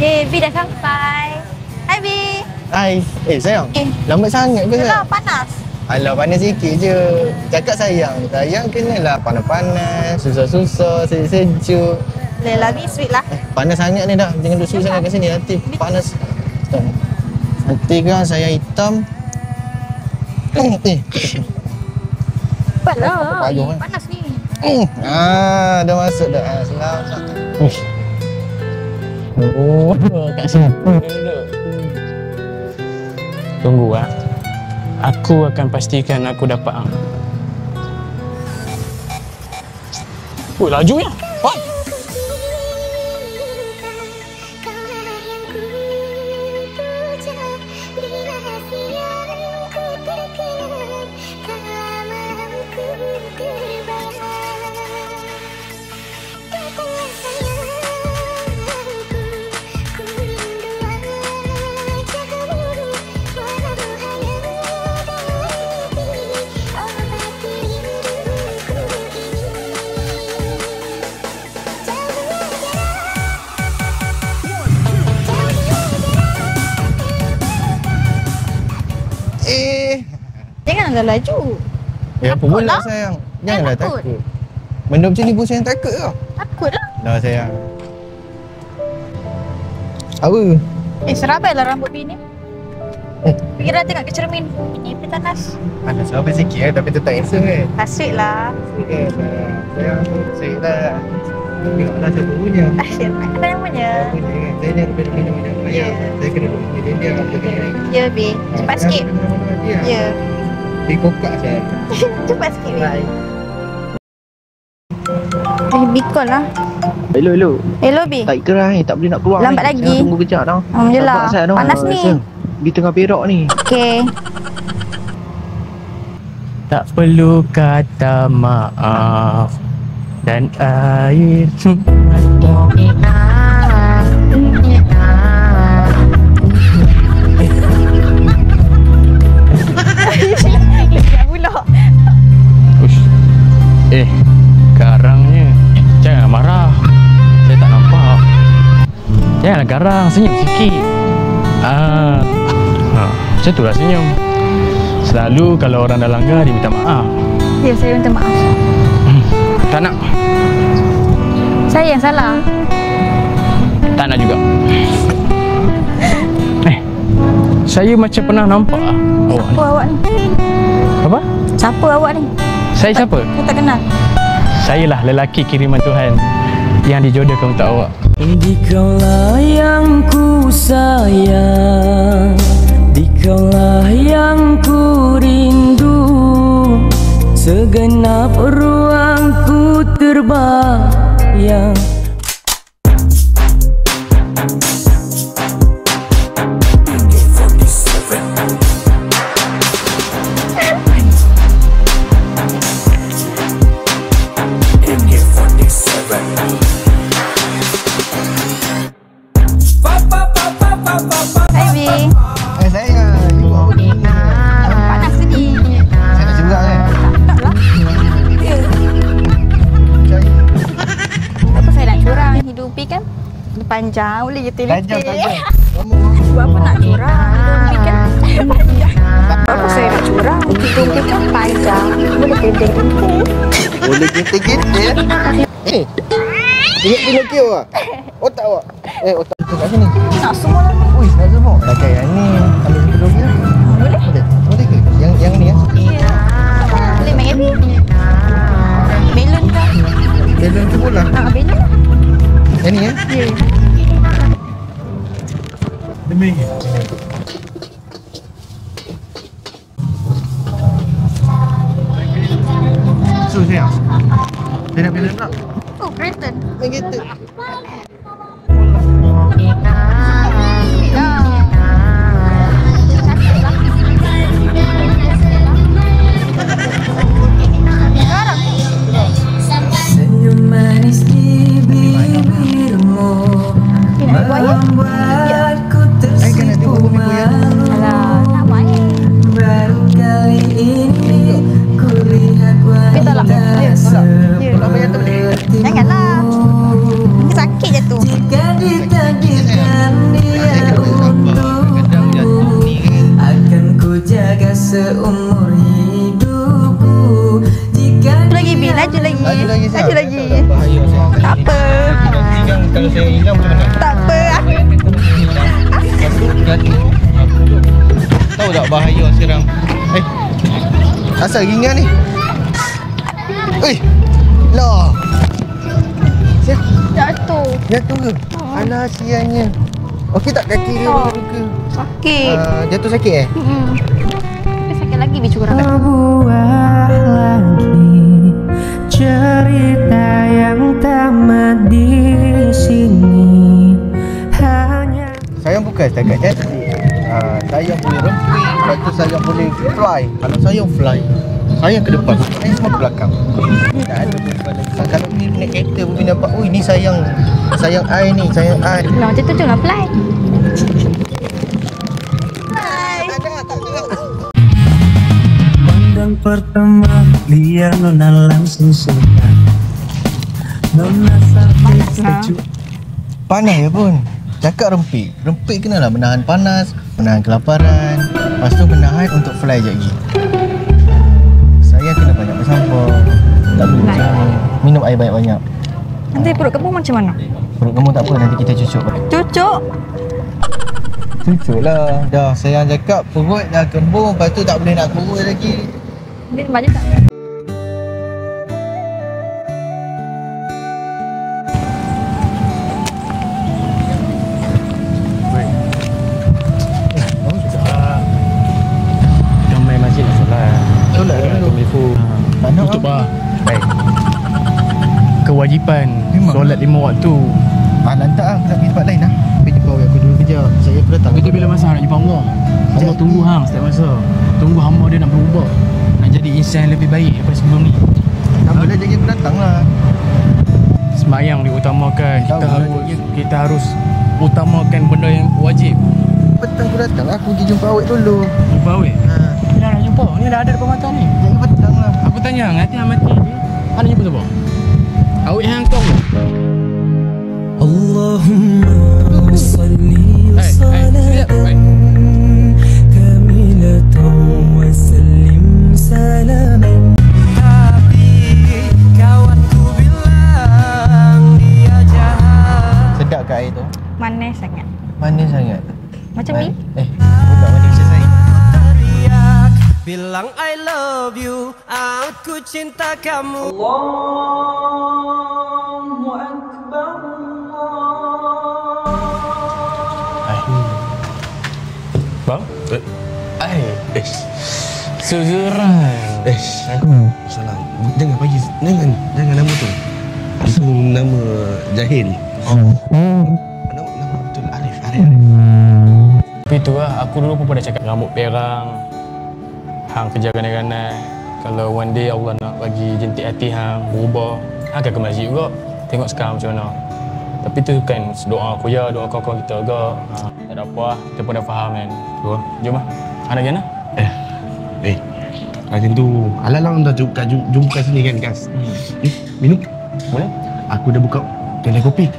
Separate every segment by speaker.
Speaker 1: Okay, B dah sampai. Hai B.
Speaker 2: Hai. Sayang. Lambat sangat ke?
Speaker 1: Yalah, panas.
Speaker 2: Alah, panas sikit je. Cakap sayang. Sayang kenalah panas-panas, susah-susah, sejuk-sejuk.
Speaker 1: Lelah ni sweet lah.
Speaker 2: Panas sangat ni dah. Jangan duduk sangat kat sini. Nanti panas. Nanti kan saya hitam.
Speaker 1: Cepat lah. Panas ni.
Speaker 2: Dah masuk dah. Selamat. Oh, kat sini.
Speaker 3: Tunggu ah. Aku akan pastikan aku dapat lajunya. Wah.
Speaker 1: Janganlah laju.
Speaker 2: Apa pula sayang? Janganlah takut. Benda macam ni pun sayang takut ke?
Speaker 1: Takut lah.
Speaker 2: Dah sayang. Apa?
Speaker 1: Serabai lah rambut B ni. Pergi dah tengok ke cermin. Ini panas.
Speaker 2: Panas apa sikit tapi tetap handsome kan?
Speaker 1: Asyik lah.
Speaker 2: Sayang, asyik lah. Tengoklah siapa punya.
Speaker 1: Asyik. Apa namanya?
Speaker 2: Saya ni ada minum-minum ayam. Saya kena minum dia.
Speaker 1: Ya B. Cepat sikit. Ya.
Speaker 2: Dia kokak saya.
Speaker 1: Cepat sikit B. Bikol lah.
Speaker 4: Hello.
Speaker 1: Hello B.
Speaker 4: Tak keras ni, tak boleh nak keluar.
Speaker 1: Lambat
Speaker 4: ni.
Speaker 1: lagi.
Speaker 4: Saya tunggu kejap dah.
Speaker 1: Yelah, panas ni.
Speaker 4: Di tengah perak ni.
Speaker 1: Okey.
Speaker 3: Tak perlu kata maaf dan air mata. Garangnya. Jangan marah. Saya tak nampak. Janganlah garang, senyum sikit. Macam tu lah senyum. Selalu kalau orang dah langgar, dia minta maaf.
Speaker 1: Ya, saya minta maaf.
Speaker 3: Tak nak.
Speaker 1: Saya yang salah.
Speaker 3: Tak nak juga. Saya macam pernah nampak
Speaker 1: Siapa awak ni?
Speaker 3: Apa?
Speaker 1: Siapa awak ni?
Speaker 3: Saya siapa?
Speaker 1: Saya tak kenal.
Speaker 3: Sayalah lelaki kiriman Tuhan yang dijodohkan untuk awak.
Speaker 5: Dikaulah yang ku sayang, dikaulah yang ku rindu, segenap ruang ku terbayang.
Speaker 1: Panjang boleh gitu
Speaker 2: Tajam.
Speaker 1: Buat apa nak curang? Hidung kan panjang. Apa saya nak curang? Hidung kan panjang. Boleh gendeng-gendeng.
Speaker 2: Boleh gendeng-gendeng. Ingat Pinocchio lah? Otak awak? Otak itu kat sini.
Speaker 1: Nak semua lah.
Speaker 2: Ui, nak semua? Nak kayak yang ni. Ambil Pinocchio.
Speaker 1: Boleh?
Speaker 2: Boleh ke? Yang ni ya?
Speaker 1: Ya. Boleh main ni? Belon kah?
Speaker 2: Belon tu pula?
Speaker 1: Belon lah.
Speaker 2: Yang ni ya?
Speaker 1: Ya.
Speaker 2: Demi. So sayang, dia nak belon tak?
Speaker 1: Oh, kereta.
Speaker 2: Main kereta.
Speaker 5: Senyum manis di bibirmu membuatku tersipu malu. Baru kali ini ku lihat wanita sepertimu.
Speaker 1: Janganlah. Sakit je tu. Bi. Laju lagi.
Speaker 2: Laju lagi sayang.
Speaker 1: Laju lagi.
Speaker 2: Bahaya sayang.
Speaker 1: Tak apa.
Speaker 2: Ingat kalau saya ingat macam mana?
Speaker 1: Tak apa.
Speaker 2: Tahu tak bahaya sekarang? Asal ringan ni? Lah. Siap.
Speaker 1: Jatuh.
Speaker 2: Jatuh ke? Alah siannya. Okey tak kaki dia luka?
Speaker 1: Sakit.
Speaker 2: Jatuh sakit
Speaker 1: Tapi sakit lagi Bi curang.
Speaker 5: Buah lagi cerita yang tamat di sini hanya.
Speaker 2: Sayang bukan setakat cantik. Sayang boleh rempit, lepas tu sayang boleh fly. Kalau sayang fly, sayang ke depan, sayang semua ke belakang. Tak ada berubah lagi. Kalau ni naik kereta pun nampak, oi ni sayang I ni, sayang I.
Speaker 1: Lah macam tu je lah fly.
Speaker 5: Pandang pertama dia nona langsung suka. Nona sampai sejuk.
Speaker 2: Panas ya pun. Cakap rempit. Rempit kenalah menahan panas, menahan kelaparan, lepas tu menahan untuk fly je lagi. Saya kena banyak bersampah. Tak boleh macam ni. Minum air banyak-banyak.
Speaker 1: Nanti perut kamu macam mana?
Speaker 2: Perut kamu tak apa, nanti kita cucuk.
Speaker 1: Cucuk.
Speaker 2: Cucuk lah. Dah sayang cakap perut dah kembung, lepas tu tak boleh nak kurus lagi.
Speaker 1: Dia baju tak?
Speaker 3: Ramai masjid nak solat.
Speaker 2: Solat dulu.
Speaker 3: Tutup lah. Baik. Kewajipan
Speaker 2: Memang.
Speaker 3: solat 5 waktu.
Speaker 2: Lantak lah, aku nak pergi tempat lain lah. Pergi jumpa awak aku dulu kejap. Saya aku datang.
Speaker 3: Tapi tu bila masa nak jumpa Allah. Allah tunggu hang setiap masa. Tunggu hamba dia nak berubah. Nak jadi insan yang lebih baik daripada sebelum ni.
Speaker 2: Tak apalah, jadi aku datang lah.
Speaker 3: Semayang diutamakan.
Speaker 2: Tahu lah
Speaker 3: Kita harus utamakan benda yang wajib.
Speaker 2: Petang aku datang, aku pergi jumpa awak dulu.
Speaker 3: Jumpa awet. Dah nak jumpa. Ni dah ada depan mata ni.
Speaker 2: Jadi petang lah.
Speaker 3: Aku tanya, hati hang mati dia. Hang nak jumpa siapa? Awet hang kau.
Speaker 5: Allahumma salli wa salatan kamilatan wa sallim salaman. Tapi kawanku bilang dia jahat.
Speaker 2: Sedap ke air tu?
Speaker 1: Manis sangat.
Speaker 2: Manis sangat.
Speaker 1: Macam ni?
Speaker 2: Budak manis macam saya.
Speaker 5: Teriak bilang I love you, aku cinta kamu. Allahu Akbar.
Speaker 3: Bang? Segerang.
Speaker 6: Salah. Jangan bagi jangan nama tu. Itu nama jahil. Nama betul Arif.
Speaker 3: Tapi tu lah, aku dulu pun pernah cakap rambut perang. Hang kerja ganai-ganai. Kalau one day Allah nak bagi jentik hati hang berubah, hang akan ke masjid juga. Tengok sekarang macam mana. Tapi tu kan doa aku je, doa kawan-kawan kita juga. Tak ada apa lah, kita pun dah faham kan. Jom lah. Hang nak pergi mana?
Speaker 6: Macam tu. Alang-alang dah jumpa sini kan, Kas. Minum.
Speaker 3: Boleh?
Speaker 6: Aku dah buka kedai kopi.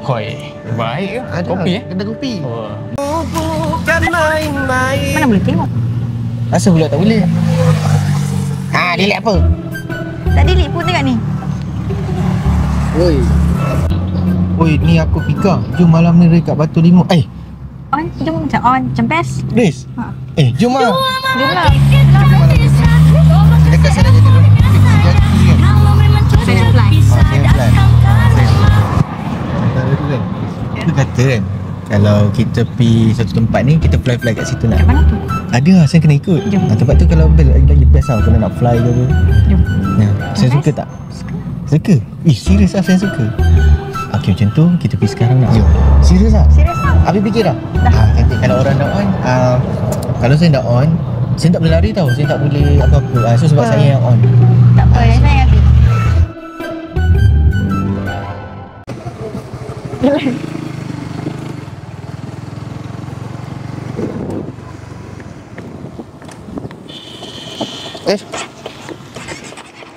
Speaker 3: Hoi, baik ke?
Speaker 2: Ada
Speaker 3: Kopi
Speaker 2: kedai kopi.
Speaker 3: Oh.
Speaker 5: Bukan main-main.
Speaker 1: Mana boleh tengok?
Speaker 2: Asal pula tak boleh? Delete apa?
Speaker 1: Tak delete pun tengok ni.
Speaker 2: Oi, ni aku Pika. Jom malam ni dekat Batu Limau.
Speaker 1: On, jom macam on. Macam best.
Speaker 2: Grace.
Speaker 1: Ha.
Speaker 2: Jom lah.
Speaker 1: Jom lah.
Speaker 2: Dekat sana jadi dulu.
Speaker 1: Saya fly.
Speaker 2: Saya plan. Antara tu kan. Dia kata kan, kalau kita pergi satu tempat ni, kita fly-fly kat situ nak.
Speaker 1: Kat mana tu?
Speaker 2: Ada lah, saya kena ikut.
Speaker 1: Jom.
Speaker 2: Tempat tu kalau lagi best lah, kalau nak fly ke apa.
Speaker 1: Jom.
Speaker 2: Saya suka tak? Suka? Serius lah saya suka. Okey, macam tu kita pergi sekarang nak. Jom. Serius lah?
Speaker 1: Serius lah?
Speaker 2: Habis fikir dah? Cantik. Kalau orang dah on, kalau saya dah on, saya tak boleh lari tau. Saya tak boleh apa-apa. So sebab saya yang on.
Speaker 1: Tak apa, saya sayang hati.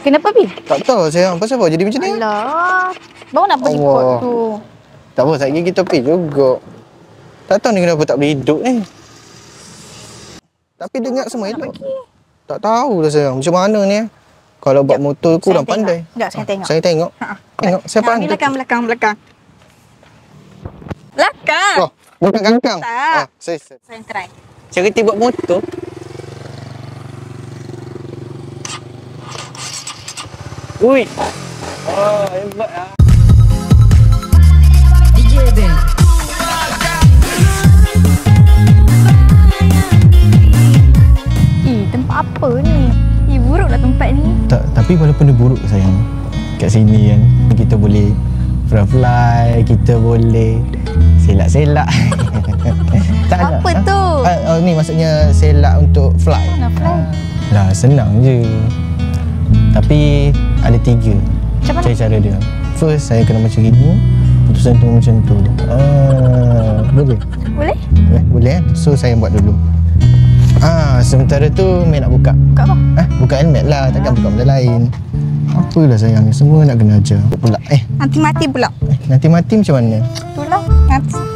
Speaker 1: Kenapa, Bi?
Speaker 2: Tak tahu sayang. Pasal apa jadi macam ni?
Speaker 1: Alah. Baru nak pergi
Speaker 2: Allah.
Speaker 1: kot tu.
Speaker 2: Tak apa, sekejap kita pergi juga. Tak tahu ni kenapa tak boleh hidup ni. Tapi dengar semua elok. Tak tahu lah sayang. Macam mana ni? Kalau buat motor kurang
Speaker 1: Saya
Speaker 2: pandai.
Speaker 1: tengok. Sekejap, saya tengok.
Speaker 2: Saya tengok.
Speaker 1: Ha.
Speaker 2: Tengok siapa
Speaker 1: Ni
Speaker 2: hantu?
Speaker 1: belakang. Belakang.
Speaker 2: Oh, bukan kangkang.
Speaker 1: Tak.
Speaker 2: Saya
Speaker 1: Saya try.
Speaker 2: cerita buat motor. Ui. Oh, hebat ah.
Speaker 1: Tempat apa ni? Buruklah tempat ni.
Speaker 3: Tak, tapi walaupun dia buruk sayang, kat sini kan kita boleh fly, kita boleh selak-selak. Tak ada.
Speaker 1: Apa tu?
Speaker 3: Ni maksudnya selak untuk fly.
Speaker 1: Nak fly?
Speaker 3: Lah senang je. Tapi ada 3
Speaker 1: Macam mana?
Speaker 3: cara dia. First saya kena macam gini, lepas tu macam tu. Boleh?
Speaker 1: Boleh?
Speaker 3: Boleh kan? So saya buat dulu. Sementara tu Mek nak buka.
Speaker 1: Buka apa?
Speaker 3: Buka helmet lah, takkan buka benda lain. Apalah sayang, semua nak kena ajar pula.
Speaker 1: Nanti mati pula.
Speaker 3: Nanti mati macam mana?
Speaker 1: Itulah.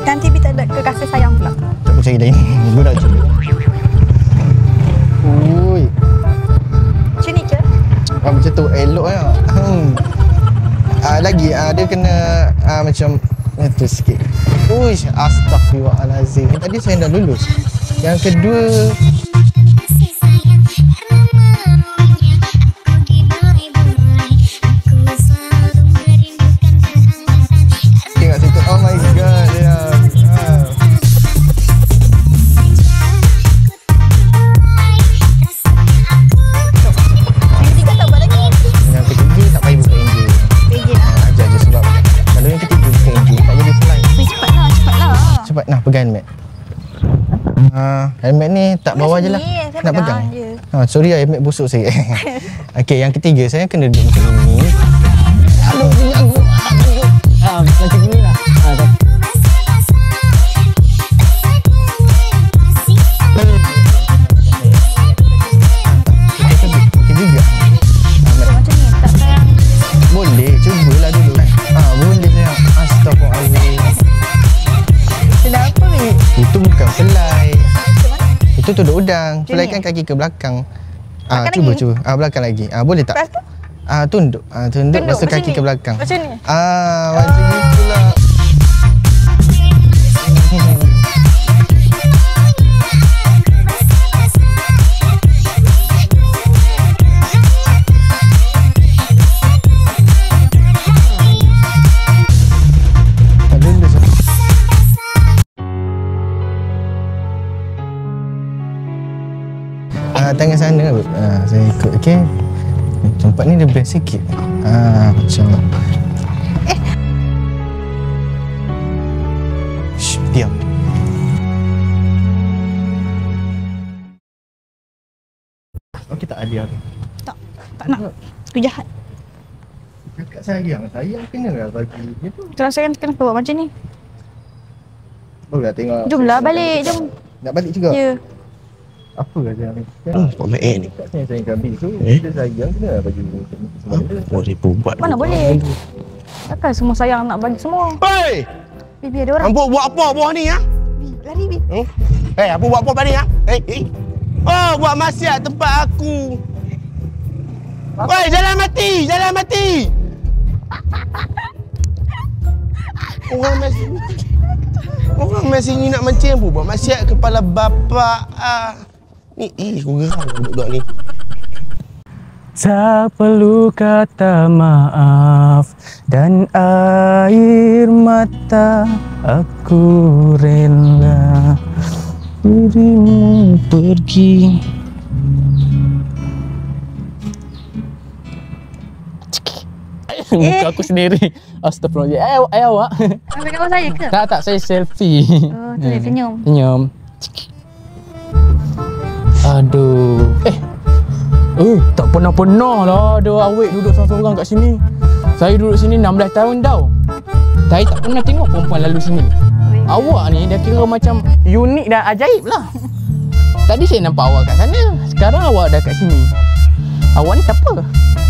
Speaker 1: Nanti kita ada kekasih sayang pula.
Speaker 3: Tak percaya lain. Budak je. Ui.
Speaker 1: Macam ni je.
Speaker 3: Macam tu elok lah. Lagi dia kena macam tu sikit. Ui, astagfirullahalazim. Tadi saya dah lulus. Yang kedua tengok situ. Oh my god.
Speaker 1: Yang ketiga tak buat lagi.
Speaker 3: Yang ketiga tak payah buka enjin.
Speaker 1: Enjin lah.
Speaker 3: Ajar je sebab kalau yang ketiga buka enjin tak jadi fly.
Speaker 1: Cepatlah.
Speaker 3: Cepat nah pegang helmet. Helmet ni tak bawa je lah.
Speaker 1: Saya
Speaker 3: Nak pegang.
Speaker 1: je.
Speaker 3: Sorry lah helmet busuk saya. Okey, yang ketiga saya kena duduk macam ni. Aduh, punya aku. Macam gini lah. Ketiga.
Speaker 1: Macam ni tak sayang.
Speaker 3: Boleh, cubalah dulu. Boleh sayang. Astagfirullahaladzim.
Speaker 1: Kenapa ni?
Speaker 3: Itu bukan fly.
Speaker 1: Macam mana?
Speaker 3: Itu tuduk udang.
Speaker 1: Macam
Speaker 3: Fly
Speaker 1: ni?
Speaker 3: kan kaki ke belakang.
Speaker 1: Belakang
Speaker 3: Cuba.
Speaker 1: lagi?
Speaker 3: Belakang lagi. Boleh tak?
Speaker 1: Lepas tu?
Speaker 3: Tunduk. Tunduk lepas tu
Speaker 1: macam
Speaker 3: kaki
Speaker 1: ni?
Speaker 3: ke belakang.
Speaker 1: Macam ni?
Speaker 3: Macam itulah. Tangan sana saya ikut. Okey, tempat ni dia best sikit. Macam Shh, diam. Okey tak ada ni.
Speaker 1: Tak nak. Itu jahat.
Speaker 3: Cakap sayang kena lah bagi dia tu.
Speaker 1: Terus saya kenapa buat macam ni?
Speaker 3: Boleh tengok.
Speaker 1: Jomlah balik. Jom.
Speaker 3: Nak balik juga?
Speaker 1: Ya.
Speaker 3: Apa kata ni?
Speaker 6: Buat main ni.
Speaker 3: Kat saya kambing tu. Dia sayang kena lah bagi dia.
Speaker 6: Boleh buat.
Speaker 1: Mana boleh? Takkan semua sayang nak bagi semua.
Speaker 6: Hei!
Speaker 1: Bibi ada orang.
Speaker 6: Ambo buat apa bawah ni ha?
Speaker 1: Lari Bi.
Speaker 6: Apa buat apa tadi ha? Oh, buat maksiat tempat aku. Woi, jalan mati. Orang masih ni nak mancing apa? Buat maksiat kepala bapak. Ni, aku geram budak ni.
Speaker 3: Tak perlu kata maaf dan air mata, aku rela dirimu pergi. Muka aku sendiri. Astagfirullahaladzim. Awak.
Speaker 1: Ambil gambar saya ke?
Speaker 3: Tak, saya selfie.
Speaker 1: Oh, tu dia senyum.
Speaker 3: Senyum. Aduh. Tak pernah-pernah lah ada awet duduk seorang-seorang kat sini. Saya duduk sini 16 tahun tau. Saya tak pernah tengok perempuan lalu sini. Awak ni dah kira macam unik dan ajaib lah. Tadi saya nampak awak kat sana. Sekarang awak dah kat sini. Awak ni siapa?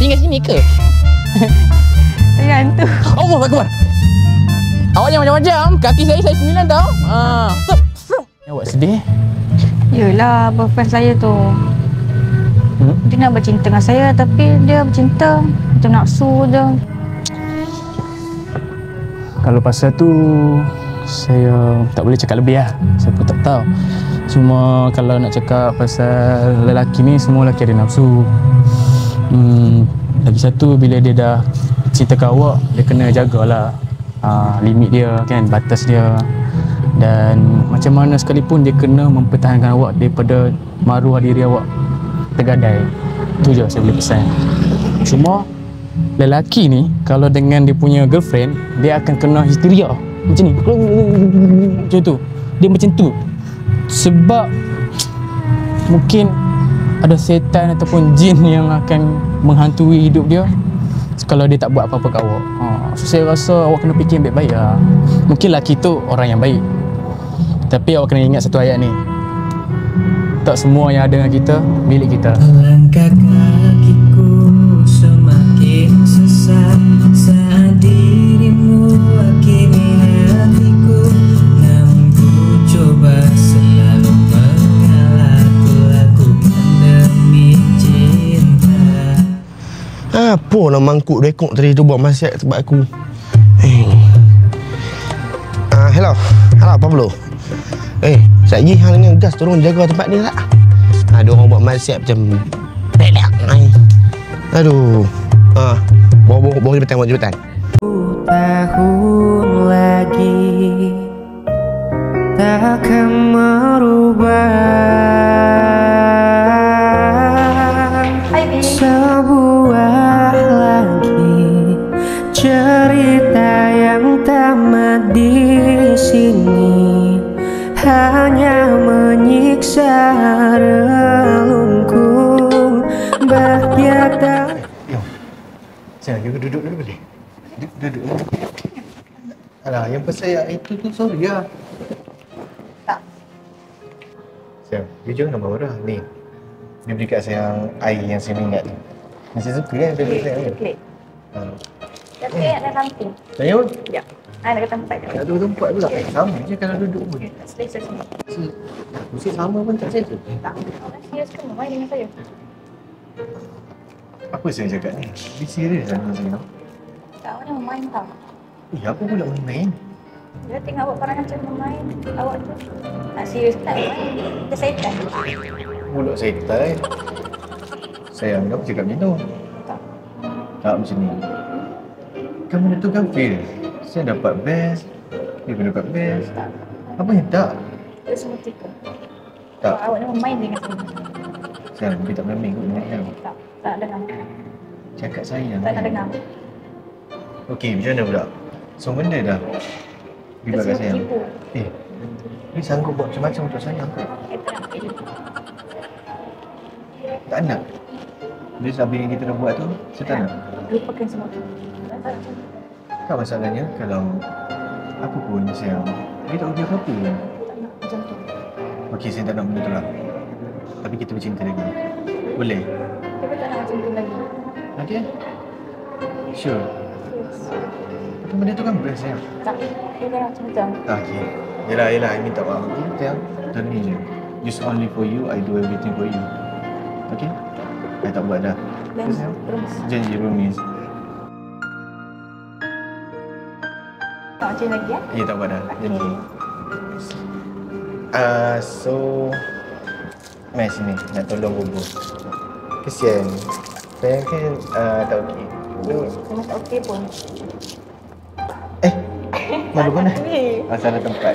Speaker 3: Tinggal sini ke?
Speaker 1: Saya hantu.
Speaker 3: Allah Akbar. Awak yang macam-macam. Kaki saya 9 tau. Stop. Awak sedih?
Speaker 1: Yelah, boyfriend saya tu. Dia nak bercinta dengan saya tapi dia bercinta macam nafsu je.
Speaker 3: Kalau pasal tu saya tak boleh cakap lebih lah. Saya pun tak tahu. Cuma kalau nak cakap pasal lelaki ni, semua lelaki ada nafsu. Lagi satu, bila dia dah cinta ke awak, dia kena jagalah limit dia kan, batas dia. Dan macam mana sekalipun dia kena mempertahankan awak daripada maruah diri awak tergadai. Itu je saya boleh pesan. Cuma lelaki ni kalau dengan dia punya girlfriend, dia akan kena histeria macam ni, macam tu. Dia macam tu sebab mungkin ada setan ataupun jin yang akan menghantui hidup dia kalau dia tak buat apa-apa kat awak. So saya rasa awak kena fikir baik-baik lah. Mungkin lelaki tu orang yang baik, tapi awak kena ingat satu ayat ni, tak semua yang ada dengan kita milik kita.
Speaker 5: Langkah kakiku semakin sesat saat dirimu hakimi hatiku. Namun ku coba selalu mengalah, ku lakukan demi cinta.
Speaker 6: Apa lah mangkuk rekod tadi tu buat maksiat sebab aku. Hello Pablo. Sekejap lagi hang dengan gas tolong jaga tempat ni tak? Ada orang buat maksiat macam pelak. Aduh. Bawa jembatan.
Speaker 5: Tahun lagi takkan merubah sebuah lagi cerita yang tamat di sini, hanya menyiksa relungku bahagia tak.
Speaker 2: Sayang, kita duduk dulu boleh? Duduk. Alah, yang pasal yang itu tu sorry lah.
Speaker 1: Tak.
Speaker 2: Sayang, jujur nak marah ni. Dia beri kat sayang air yang saya minat tu. Masih suka kan dia beri sayang ni?
Speaker 1: Klik. Tapi ada samping.
Speaker 2: Sayang?
Speaker 1: Ya. Ada tempat.
Speaker 2: Tak ada tempat pula. Sama je kalau duduk pun.
Speaker 1: Tak selesa semua.
Speaker 2: Mesti sama pun tak selesa.
Speaker 1: Tak. Orang serius ke main dengan saya?
Speaker 2: Apa saya cakap ni? Dia serius lah ni sayang.
Speaker 1: Tak, awak ni main tau.
Speaker 2: Apa pula main?
Speaker 1: Dia tengok awak perangai macam main. Awak tu tak serius tak main. Dia setan.
Speaker 2: Mulut setan. Sayang, kenapa cakap macam tu? Tak macam ni. Kamu menentukan feel. Saya dapat best. Dia pun dapat best. Apa yang tak?
Speaker 1: Dia semua tiga.
Speaker 2: Tak.
Speaker 1: Awak ni main dengan saya.
Speaker 2: Sayang, dia tak boleh ikut minat saya.
Speaker 1: Tak. Tak nak dengar.
Speaker 2: Cakap sayang.
Speaker 1: Tak nak dengar.
Speaker 2: Okey, macam mana pula? So benda dah
Speaker 1: Dia
Speaker 2: bimbang kat
Speaker 1: semua
Speaker 2: sayang.
Speaker 1: tipu.
Speaker 2: Dia sanggup buat macam-macam untuk sayang ke?
Speaker 1: Tak nak pakai juga.
Speaker 2: Tak nak. Dia habis yang kita dah buat tu, saya tak nak.
Speaker 1: Lupakan semua tu. Tak nak.
Speaker 2: Kan masalahnya kalau aku pun sayang, dia tak boleh apa-apa.
Speaker 1: Tak nak macam tu.
Speaker 2: Okey, saya tak nak benda tu lah. Tapi kita bercinta lagi. Boleh?
Speaker 1: Dia pun tak nak macam tu lagi.
Speaker 2: Okey? Sure?
Speaker 1: Yes.
Speaker 2: Tapi benda tu kan best sayang.
Speaker 1: Tak. Dia tak nak macam-macam.
Speaker 2: Okey. Yelah, I minta maaf. Okey, sayang. Macam ni je. Just only for you, I do everything for you. Okey? I tak buat dah.
Speaker 1: Dan
Speaker 2: Sayang?
Speaker 1: terus.
Speaker 2: Janji promise.
Speaker 1: Tak macam lagi ya?
Speaker 2: Ya, tak buat dah. Janji. So mai sini nak tolong Bobo. Kesian. Sayang kan tak okey.
Speaker 1: Memang tak okey pun.
Speaker 2: Malu mana?
Speaker 1: Okey.
Speaker 2: Salah tempat.